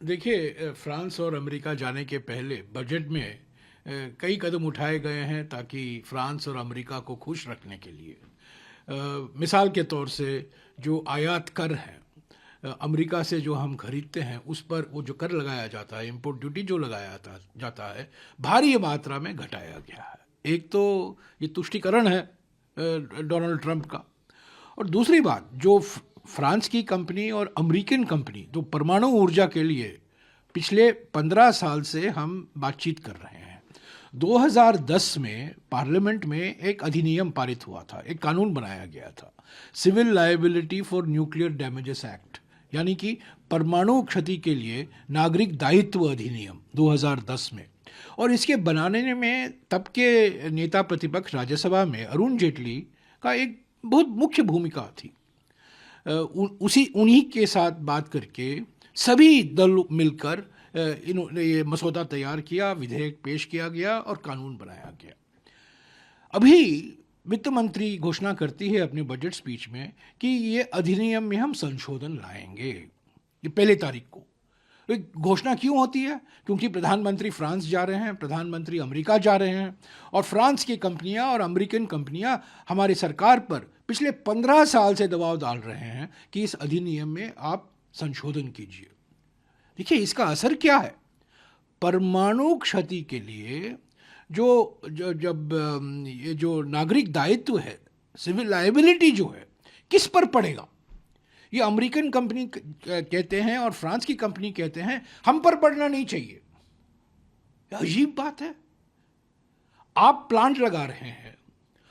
देखिए, फ्रांस और अमेरिका जाने के पहले बजट में कई कदम उठाए गए हैं ताकि फ्रांस और अमेरिका को खुश रखने के लिए। मिसाल के तौर से जो आयात कर है, अमेरिका से जो हम खरीदते हैं उस पर वो जो कर लगाया जाता है, इंपोर्ट ड्यूटी जो जाता है, भारी मात्रा में घटाया गया है। एक तो ये तुष्टीकरण है डोनाल्ड ट्रंप का, और दूसरी बात जो फ्रांस की कंपनी और अमेरिकन कंपनी जो परमाणु ऊर्जा के लिए पिछले 15 साल से हम बातचीत कर रहे हैं। 2010 में पार्लियामेंट में एक अधिनियम पारित हुआ था, एक कानून बनाया गया था, civil liability for nuclear damages act, यानी कि परमाणु क्षति के लिए नागरिक दायित्व अधिनियम 2010 में। और इसके बनाने में तब के नेता प्रतिपक्ष राज्यसभा में अरुण जेटली का एक बहुत मुख्य भूमिका थी। उन्हीं के साथ बात करके सभी दल मिलकर इन्होंने ये मसौदा तैयार किया, विधेयक पेश किया गया और कानून बनाया गया। अभी वित्त मंत्री घोषणा करती है अपने बजट स्पीच में कि ये अधिनियम में हम संशोधन लाएंगे, ये 1 तारीख को। घोषणा क्यों होती है? क्योंकि प्रधानमंत्री फ्रांस जा रहे हैं, प्रधानमंत्री अमेरिका जा रहे हैं, और फ्रांस की कंपनियां और अमेरिकन कंपनियां हमारी सरकार पर पिछले 15 साल से दबाव डाल रहे हैं कि इस अधिनियम में आप संशोधन कीजिए। देखिए इसका असर क्या है। परमाणु क्षति के लिए ये जो नागरिक दायित्व है, सिविल लायबिलिटी जो है, किस पर पड़ेगा? ये अमेरिकन कंपनी कहते हैं और फ्रांस की कंपनी कहते हैं हम पर पड़ना नहीं चाहिए। अजीब बात है। आप प्लांट लगा रहे हैं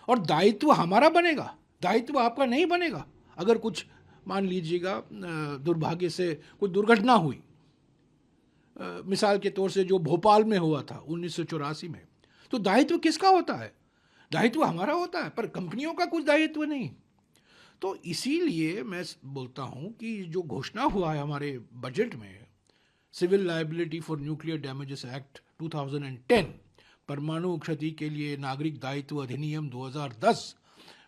और दायित्व हमारा बनेगा, दायित्व आपका नहीं बनेगा। अगर कुछ मान लीजिएगा दुर्भाग्य से कुछ दुर्घटना हुई, मिसाल के तौर से जो भोपाल में हुआ था 1984 में, तो दायित्व किसका होता है? दायित्व हमारा होता है, पर कंपनियों का कुछ दायित्व नहीं। तो इसीलिए मैं बोलता हूं कि जो घोषणा हुआ है हमारे बजट में, civil liability for nuclear damages act 2010, परमाणु क्षति के लिए नागरिक दायित्व अधिनियम 2010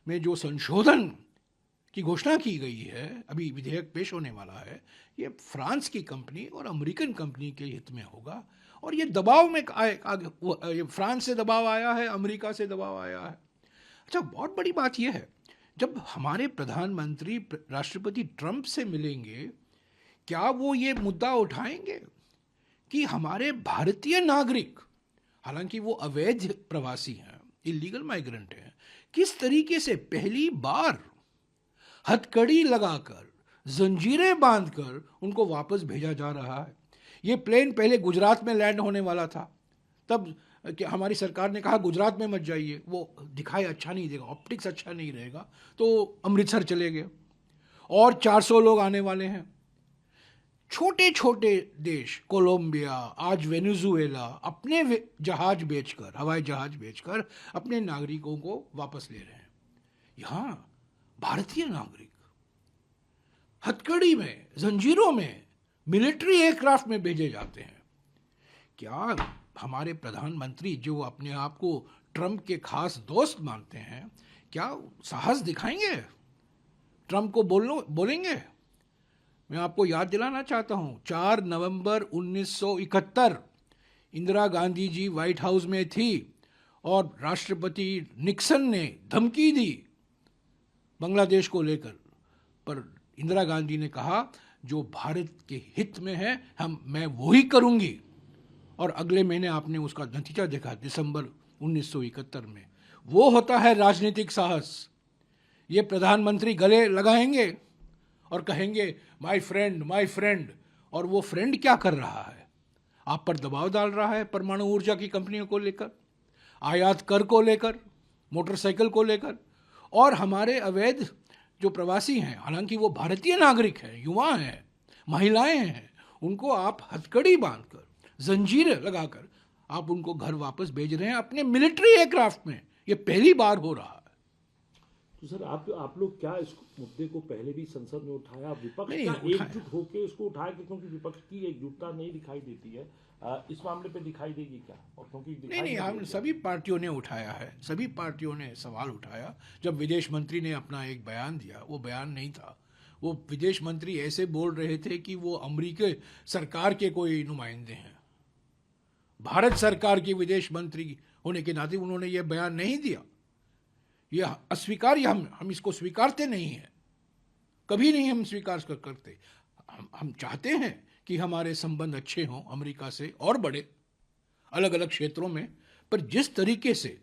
में जो संशोधन की घोषणा की गई है, अभी विधेयक पेश होने वाला है, ये फ्रांस की कंपनी और अमेरिकन कंपनी के हित में होगा। और ये दबाव में ये फ्रांस से दबाव आया है, अमेरिका से दबाव आया है। अच्छा, बहुत बड़ी बात यह है, जब हमारे प्रधानमंत्री राष्ट्रपति ट्रंप से मिलेंगे, क्या वो ये मुद्दा उठाएंगे कि हमारे भारतीय नागरिक, हालांकि वो अवैध प्रवासी हैं, इलीगल माइग्रेंट हैं, किस तरीके से पहली बार हथकड़ी लगाकर, जंजीरें बांधकर उनको वापस भेजा जा रहा है। ये प्लेन पहले गुजरात में लैंड होने वाला था, तब कि हमारी सरकार ने कहा गुजरात में मत जाइए, वो दिखाई अच्छा नहीं देगा, ऑप्टिक्स अच्छा नहीं रहेगा, तो अमृतसर चले गए। और 400 लोग आने वाले हैं। छोटे छोटे देश, कोलंबिया, आज वेनेजुएला, अपने जहाज बेचकर, हवाई जहाज बेचकर अपने नागरिकों को वापस ले रहे हैं। यहाँ भारतीय नागरिक हथकड़ी में, जंजीरों में, मिलिट्री एयरक्राफ्ट में भेजे जाते हैं। क्या हमारे प्रधानमंत्री, जो अपने आप को ट्रंप के खास दोस्त मानते हैं, क्या साहस दिखाएंगे? ट्रंप को बोलेंगे? मैं आपको याद दिलाना चाहता हूं, 4 नवंबर 1971 इंदिरा गांधी जी व्हाइट हाउस में थी और राष्ट्रपति निक्सन ने धमकी दी बांग्लादेश को लेकर, पर इंदिरा गांधी ने कहा जो भारत के हित में है मैं वही करूंगी। और अगले महीने आपने उसका नतीजा देखा, दिसंबर 1971 में। वो होता है राजनीतिक साहस। ये प्रधानमंत्री गले लगाएंगे और कहेंगे माय फ्रेंड, और वो फ्रेंड क्या कर रहा है? आप पर दबाव डाल रहा है परमाणु ऊर्जा की कंपनियों को लेकर, आयात कर को लेकर, मोटरसाइकिल को लेकर। और हमारे अवैध जो प्रवासी हैं, हालांकि वो भारतीय नागरिक हैं, युवा हैं, महिलाएं हैं, उनको आप हथकड़ी बांधकर, जंजीरें लगाकर आप उनको घर वापस भेज रहे हैं अपने मिलिट्री एयरक्राफ्ट में। ये पहली बार हो रहा है। तो सर आप लोग क्या इस मुद्दे को पहले भी संसद में उठाया, विपक्ष नहीं, क्या एकजुट होकर इसको उठाया? क्योंकि विपक्ष की एकजुटता नहीं दिखाई देती है, इस मामले पे दिखाई देगी क्या? और क्योंकि नहीं, हम सभी पार्टियों ने उठाया है, सभी पार्टियों ने सवाल उठाया। जब विदेश मंत्री ने अपना एक बयान दिया, वो बयान नहीं था, वो विदेश मंत्री ऐसे बोल रहे थे कि वो अमेरिकी सरकार के कोई नुमाइंदे हैं। भारत सरकार के विदेश मंत्री होने के नाते उन्होंने ये बयान नहीं दिया। यह अस्वीकार्य, हम इसको स्वीकारते नहीं हैं, कभी नहीं हम स्वीकार करते। हम चाहते हैं कि हमारे संबंध अच्छे हों अमेरिका से और बड़े अलग अलग क्षेत्रों में, पर जिस तरीके से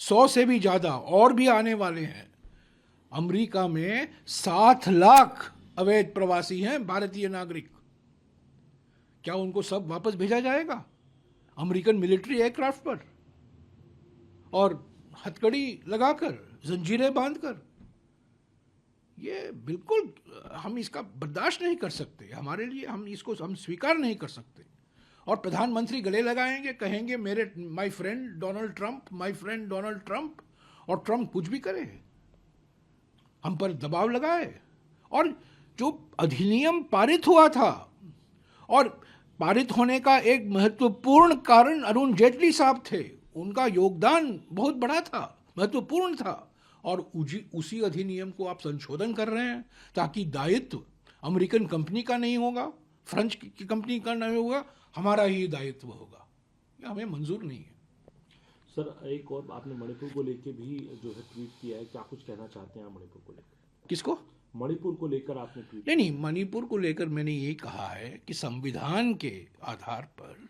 100 से भी ज़्यादा और भी आने वाले हैं, अमेरिका में 7 लाख अवैध प्रवासी हैं भारतीय नागरिक, क्या उनको सब वापस भेजा जाएगा अमेरिकन मिलिट्री एयरक्राफ्ट पर और हथकड़ी लगाकर, जंजीरें बांधकर? ये बिल्कुल हम इसका बर्दाश्त नहीं कर सकते। हमारे लिए हम इसको स्वीकार नहीं कर सकते। और प्रधानमंत्री गले लगाएंगे, कहेंगे मेरे my friend Donald Trump, my friend Donald Trump, और ट्रंप कुछ भी करे, हम पर दबाव लगाए। और जो अधिनियम पारित हुआ था, और पारित होने का एक महत्वपूर्ण कारण अरुण जेटली साहब थे, उनका योगदान बहुत बड़ा था, महत्वपूर्ण था, और उसी अधिनियम को आप संशोधन कर रहे हैं ताकि दायित्व अमेरिकन कंपनी का नहीं होगा, फ्रेंच की कंपनी का नहीं होगा, हमारा ही दायित्व होगा। ये हमें मंजूर नहीं है। सर, एक और आपने मणिपुर को लेकर भी जो है ट्वीट किया है, क्या कुछ कहना चाहते हैं आप मणिपुर को लेकर? किसको? मणिपुर को लेकर आपने ट्वीट? नहीं, मणिपुर को लेकर मैंने ये कहा है कि संविधान के आधार पर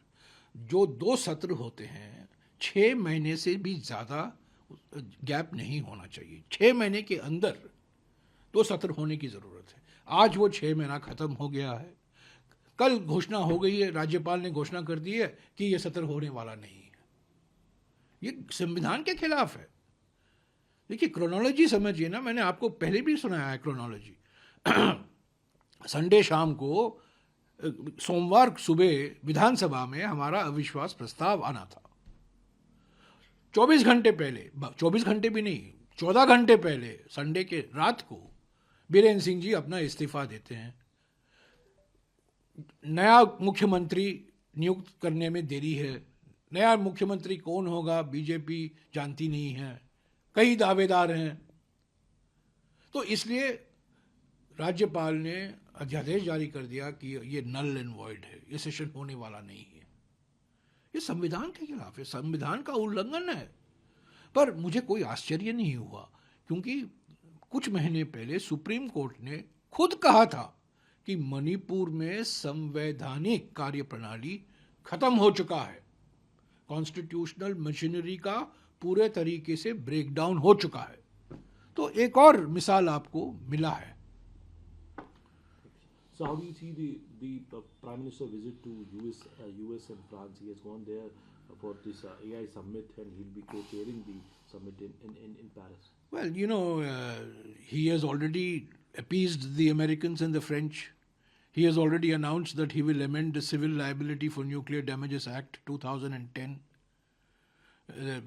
जो 2 सत्र होते हैं, 6 महीने से भी ज़्यादा गैप नहीं होना चाहिए। 6 महीने के अंदर 2 सत्र होने की ज़रूरत है। आज वो 6 महीना ख़त्म हो गया है। कल घोषणा हो गई है, राज्यपाल ने घोषणा कर दी है कि ये सत्र होने वाला नहीं है। ये संविधान के खिलाफ है। देखिए, क्रोनोलॉजी समझिए ना, मैंने आपको पहले भी सुनाया है क्रोनोलॉजी। संडे शाम को, सोमवार सुबह विधानसभा में हमारा अविश्वास प्रस्ताव आना था। 24 घंटे पहले, 24 घंटे भी नहीं, 14 घंटे पहले, संडे के रात को बीरेन सिंह जी अपना इस्तीफा देते हैं। नया मुख्यमंत्री नियुक्त करने में देरी है। नया मुख्यमंत्री कौन होगा बीजेपी जानती नहीं है, कई दावेदार हैं। तो इसलिए राज्यपाल ने अध्यादेश जारी कर दिया कि ये नल एंड वॉइड है, ये सेशन होने वाला नहीं है। ये संविधान के खिलाफ है, संविधान का उल्लंघन है। पर मुझे कोई आश्चर्य नहीं हुआ, क्योंकि कुछ महीने पहले सुप्रीम कोर्ट ने खुद कहा था कि मणिपुर में संवैधानिक कार्यप्रणाली खत्म हो चुका है, कॉन्स्टिट्यूशनल मशीनरी का पूरे तरीके से ब्रेकडाउन हो चुका है। तो एक और मिसाल आपको मिला है। So how do you see the Prime Minister visit to US and France? He has gone there for this AI summit, and he'll be co-chairing the summit in Paris. Well, you know, he has already appeased the Americans and the French. He has already announced that he will amend the Civil Liability for Nuclear Damages Act 2010.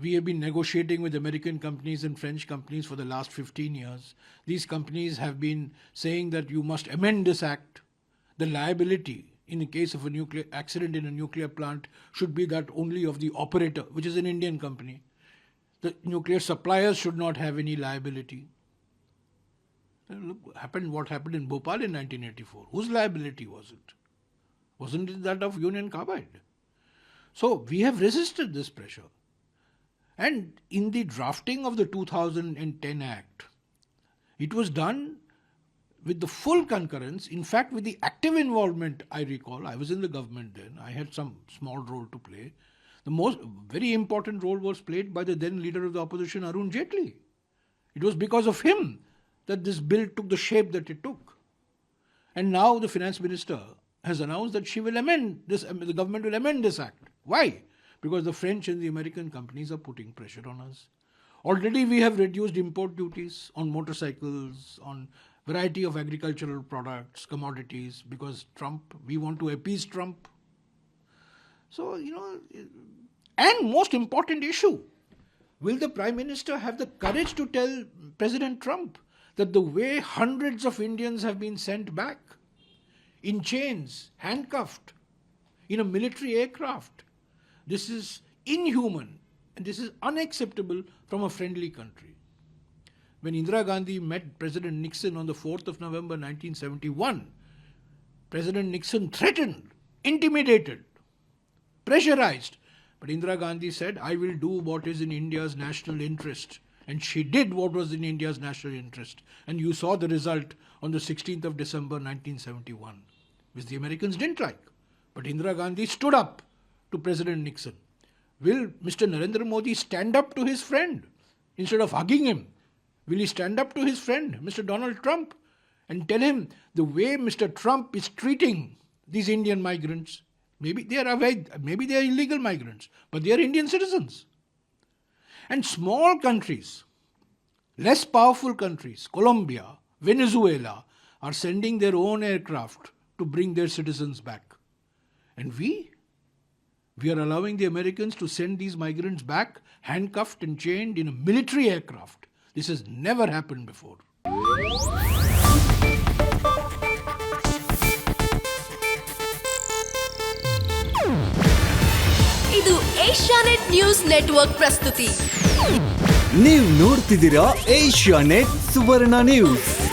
We have been negotiating with American companies and French companies for the last 15 years. These companies have been saying that you must amend this act. The liability in the case of a nuclear accident in a nuclear plant should be that only of the operator, which is an Indian company. The nuclear suppliers should not have any liability. Look, what happened in Bhopal in 1984. Whose liability was it? Wasn't it that of Union Carbide? So we have resisted this pressure. And in the drafting of the 2010 Act, it was done with the full concurrence, in fact with the active involvement. I recall, I was in the government then, I had some small role to play. The very important role was played by the then leader of the opposition, Arun Jaitley. It was because of him that this bill took the shape that it took. And now the finance minister has announced that she will amend this, the government will amend this act. Why? Because the French and the American companies are putting pressure on us. Already we have reduced import duties on motorcycles, on variety of agricultural products, commodities, because we want to appease Trump. So, and most important issue, will the Prime Minister have the courage to tell President Trump that the way hundreds of Indians have been sent back in chains, handcuffed, in a military aircraft, this is inhuman and this is unacceptable from a friendly country. when Indira Gandhi met President Nixon on the 4th of November 1971, President Nixon threatened, intimidated, pressurized. But Indira Gandhi said, I will do what is in India's national interest. And she did what was in India's national interest. And you saw the result on the 16th of December 1971, which the Americans didn't like. But Indira Gandhi stood up to President Nixon. Will Mr. Narendra Modi stand up to his friend instead of hugging him? Will he stand up to his friend, Mr. Donald Trump, and tell him the way Mr. Trump is treating these Indian migrants? Maybe they are illegal migrants, but they are Indian citizens. And small countries, less powerful countries, Colombia, Venezuela, are sending their own aircraft to bring their citizens back. And we are allowing the Americans to send these migrants back, handcuffed and chained in a military aircraft. This has never happened before. ಇದು Asianet news network ಪ್ರಸ್ತುತಿ. ನೀವು ನೋಡ್ತಿದ್ದೀರಾ Asianet ಸುವರ್ಣ news.